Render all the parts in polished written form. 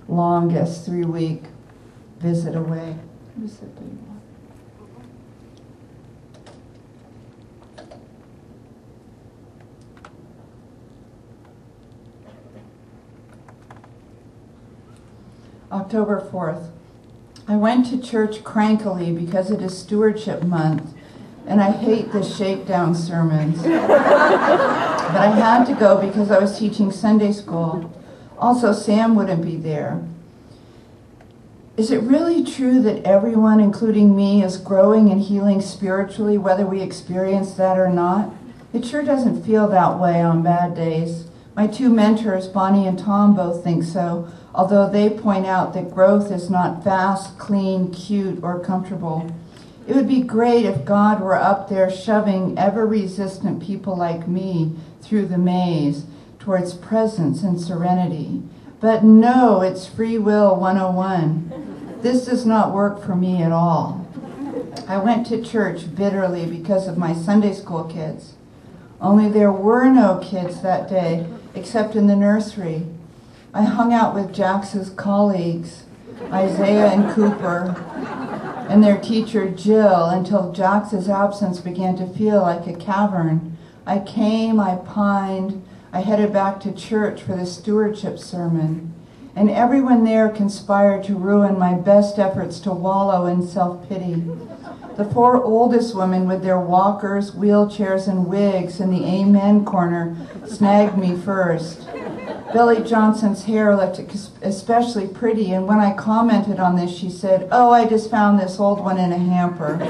longest 3-week visit away. October 4th. I went to church crankily because it is Stewardship Month, and I hate the shakedown sermons. But I had to go because I was teaching Sunday school. Also, Sam wouldn't be there. Is it really true that everyone, including me, is growing and healing spiritually, whether we experience that or not? It sure doesn't feel that way on bad days. My two mentors, Bonnie and Tom, both think so, although they point out that growth is not fast, clean, cute, or comfortable. It would be great if God were up there shoving ever-resistant people like me through the maze towards presence and serenity. But no, it's free will 101. This does not work for me at all. I went to church bitterly because of my Sunday school kids. Only there were no kids that day, except in the nursery. I hung out with Jax's colleagues, Isaiah and Cooper, and their teacher Jill, until Jax's absence began to feel like a cavern. I came, I pined, I headed back to church for the stewardship sermon, and everyone there conspired to ruin my best efforts to wallow in self-pity. The four oldest women with their walkers, wheelchairs, and wigs in the Amen corner snagged me first. Billy Johnson's hair looked especially pretty, and when I commented on this, she said, "Oh, I just found this old one in a hamper."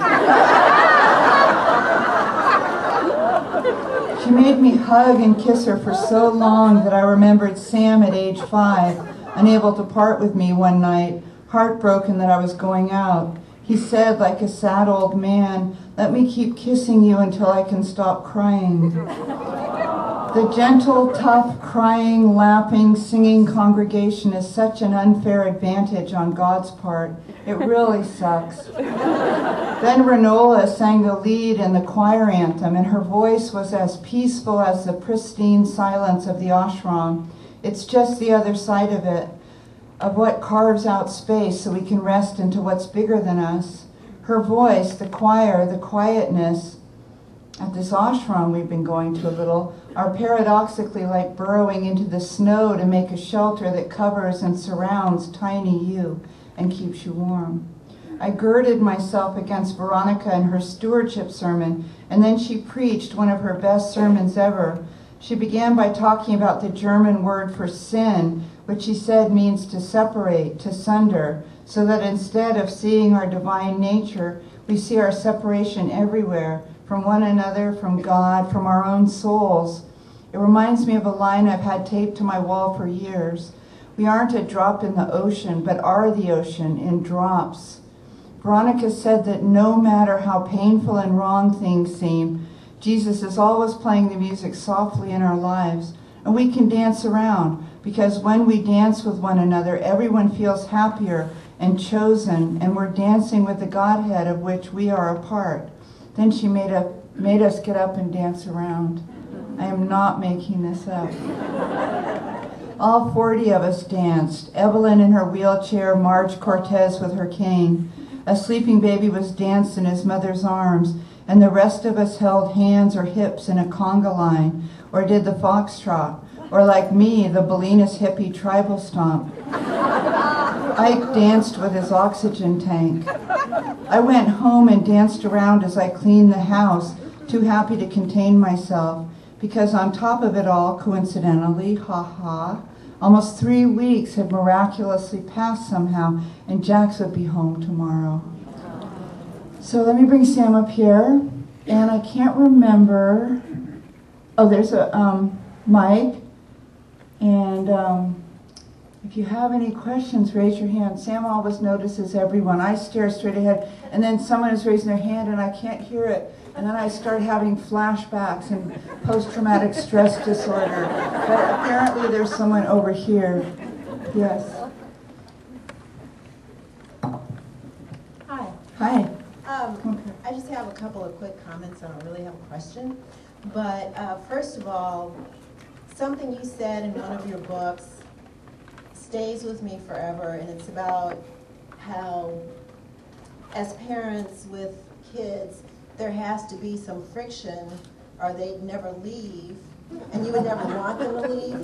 She made me hug and kiss her for so long that I remembered Sam at age 5, unable to part with me one night, heartbroken that I was going out. He said, like a sad old man, "Let me keep kissing you until I can stop crying." The gentle, tough, crying, laughing, singing congregation is such an unfair advantage on God's part. It really sucks. Then Renola sang the lead in the choir anthem, and her voice was as peaceful as the pristine silence of the ashram. It's just the other side of it, of what carves out space so we can rest into what's bigger than us. Her voice, the choir, the quietness, at this ashram we've been going to a little, are paradoxically like burrowing into the snow to make a shelter that covers and surrounds tiny you and keeps you warm. I girded myself against Veronica and her stewardship sermon, and then she preached one of her best sermons ever. She began by talking about the German word for sin, which she said means to separate, to sunder, so that instead of seeing our divine nature, we see our separation everywhere, from one another, from God, from our own souls. It reminds me of a line I've had taped to my wall for years. We aren't a drop in the ocean, but are the ocean in drops. Veronica said that no matter how painful and wrong things seem, Jesus is always playing the music softly in our lives, and we can dance around, because when we dance with one another, everyone feels happier and chosen, and we're dancing with the Godhead of which we are a part. Then she made us get up and dance around. I am not making this up. All 40 of us danced. Evelyn in her wheelchair, Marge Cortez with her cane. A sleeping baby was danced in his mother's arms, and the rest of us held hands or hips in a conga line, or did the foxtrot, or like me, the Bolinas hippie tribal stomp. Ike danced with his oxygen tank. I went home and danced around as I cleaned the house, too happy to contain myself, because on top of it all, coincidentally, almost 3 weeks had miraculously passed somehow, and Jax would be home tomorrow. So let me bring Sam up here, and I can't remember. Oh, there's a mic, and if you have any questions, raise your hand. Sam always notices everyone. I stare straight ahead, and then someone is raising their hand, and I can't hear it. And then I start having flashbacks and post-traumatic stress disorder. But apparently there's someone over here. Yes. Hi. Hi. I just have a couple of quick comments. I don't really have a question. But first of all, something you said in one of your books stays with me forever, and it's about how, as parents with kids, there has to be some friction or they'd never leave, and you would never want them to leave.